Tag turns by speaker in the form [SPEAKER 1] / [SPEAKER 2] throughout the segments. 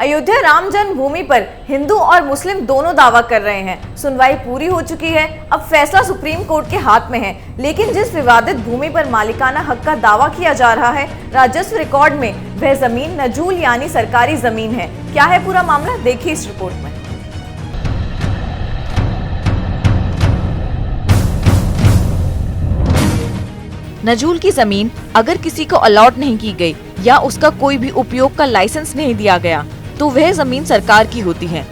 [SPEAKER 1] अयोध्या राम जन्मभूमि पर हिंदू और मुस्लिम दोनों दावा कर रहे हैं। सुनवाई पूरी हो चुकी है, अब फैसला सुप्रीम कोर्ट के हाथ में है। लेकिन जिस विवादित भूमि पर मालिकाना हक का दावा किया जा रहा है, राजस्व रिकॉर्ड में वह जमीन नजूल यानी सरकारी जमीन है। क्या है पूरा मामला, देखिए इस रिपोर्ट में। नजूल की जमीन अगर किसी को अलॉट नहीं की गई या उसका कोई भी उपयोग का लाइसेंस नहीं दिया गया तो वह जमीन सरकार की होती है।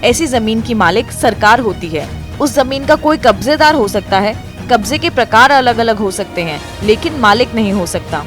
[SPEAKER 1] ऐसी जमीन की मालिक सरकार होती है। उस जमीन का कोई कब्जेदार हो सकता है, कब्जे के प्रकार अलग अलग हो सकते हैं, लेकिन मालिक नहीं हो सकता।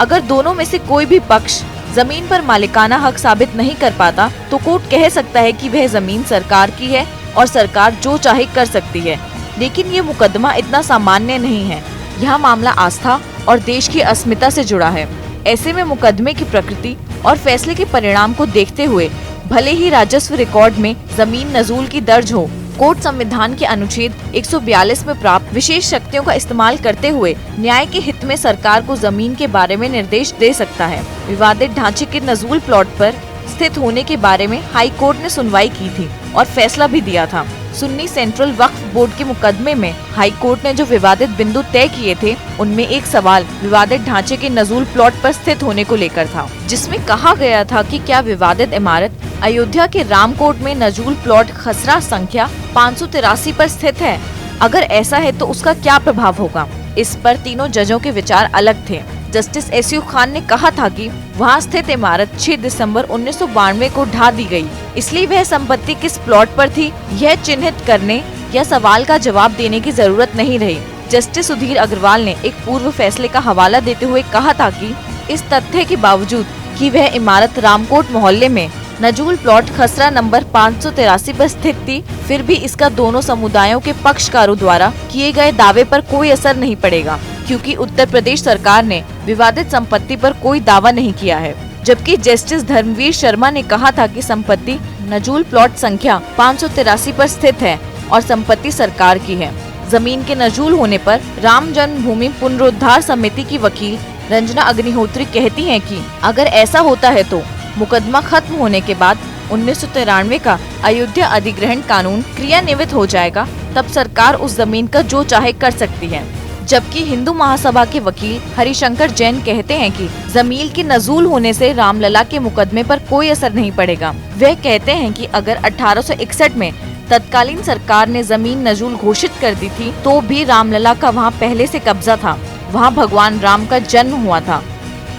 [SPEAKER 1] अगर दोनों में से कोई भी पक्ष जमीन पर मालिकाना हक साबित नहीं कर पाता तो कोर्ट कह सकता है कि वह जमीन सरकार की है और सरकार जो चाहे कर सकती है। लेकिन ये मुकदमा इतना सामान्य नहीं है। यह मामला आस्था और देश की अस्मिता से जुड़ा है। ऐसे में मुकदमे की प्रकृति और फैसले के परिणाम को देखते हुए भले ही राजस्व रिकॉर्ड में जमीन नजूल की दर्ज हो, कोर्ट संविधान के अनुच्छेद 142 में प्राप्त विशेष शक्तियों का इस्तेमाल करते हुए न्याय के हित में सरकार को जमीन के बारे में निर्देश दे सकता है। विवादित ढांचे के नजूल प्लॉट पर स्थित होने के बारे में हाई कोर्ट ने सुनवाई की थी और फैसला भी दिया था। सुन्नी सेंट्रल वक्फ बोर्ड के मुकदमे में हाई कोर्ट ने जो विवादित बिंदु तय किए थे, उनमें एक सवाल विवादित ढांचे के नजूल प्लॉट पर स्थित होने को लेकर था, जिसमें कहा गया था कि क्या विवादित इमारत अयोध्या के रामकोट में नजूल प्लॉट खसरा संख्या 583 पर स्थित है। अगर ऐसा है तो उसका क्या प्रभाव होगा। इस पर तीनों जजों के विचार अलग थे। जस्टिस एसयू खान ने कहा था कि वहां स्थित इमारत 6 दिसंबर 1992 को ढा दी गई, इसलिए वह संपत्ति किस प्लॉट पर थी यह चिन्हित करने या सवाल का जवाब देने की जरूरत नहीं रही। जस्टिस सुधीर अग्रवाल ने एक पूर्व फैसले का हवाला देते हुए कहा था कि इस तथ्य के बावजूद कि वह इमारत रामकोट मोहल्ले में नजूल प्लॉट खसरा नंबर 583 पर स्थित थी, फिर भी इसका दोनों समुदायों के पक्षकारों द्वारा किए गए दावे पर कोई असर नहीं पड़ेगा, क्योंकि उत्तर प्रदेश सरकार ने विवादित संपत्ति पर कोई दावा नहीं किया है। जबकि जस्टिस धर्मवीर शर्मा ने कहा था कि संपत्ति नजूल प्लॉट संख्या 583 पर स्थित है और संपत्ति सरकार की है। जमीन के नजूल होने पर राम जन्मभूमि पुनरुद्धार समिति की वकील रंजना अग्निहोत्री कहती हैं कि अगर ऐसा होता है तो मुकदमा खत्म होने के बाद 1993 का अयोध्या अधिग्रहण कानून क्रियान्वित हो जाएगा, तब सरकार उस जमीन का जो चाहे कर सकती है। जबकि हिंदू महासभा के वकील हरिशंकर जैन कहते हैं कि जमीन के नजूल होने से रामलला के मुकदमे पर कोई असर नहीं पड़ेगा। वह कहते हैं कि अगर 1861 में तत्कालीन सरकार ने जमीन नजूल घोषित कर दी थी तो भी रामलला का वहां पहले से कब्जा था। वहां भगवान राम का जन्म हुआ था।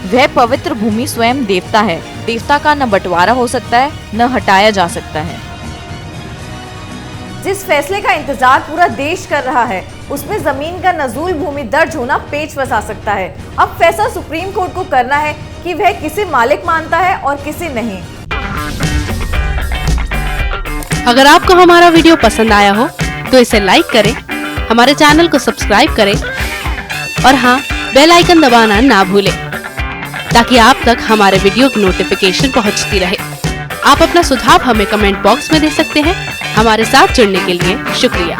[SPEAKER 1] वह पवित्र भूमि स्वयं देवता है। देवता का न बंटवारा हो सकता है न हटाया जा सकता है। जिस फैसले का इंतजार पूरा देश कर रहा है, उसमें जमीन का नजूल भूमि दर्ज होना पेच फंसा सकता है। अब फैसला सुप्रीम कोर्ट को करना है कि वह किसे मालिक मानता है और किसे नहीं।
[SPEAKER 2] अगर आपको हमारा वीडियो पसंद आया हो तो इसे लाइक करें, हमारे चैनल को सब्सक्राइब करें और हाँ, बेल आइकन दबाना ना भूलें ताकि आप तक हमारे वीडियो की नोटिफिकेशन पहुंचती रहे। आप अपना सुझाव हमें कमेंट बॉक्स में दे सकते हैं। हमारे साथ जुड़ने के लिए शुक्रिया।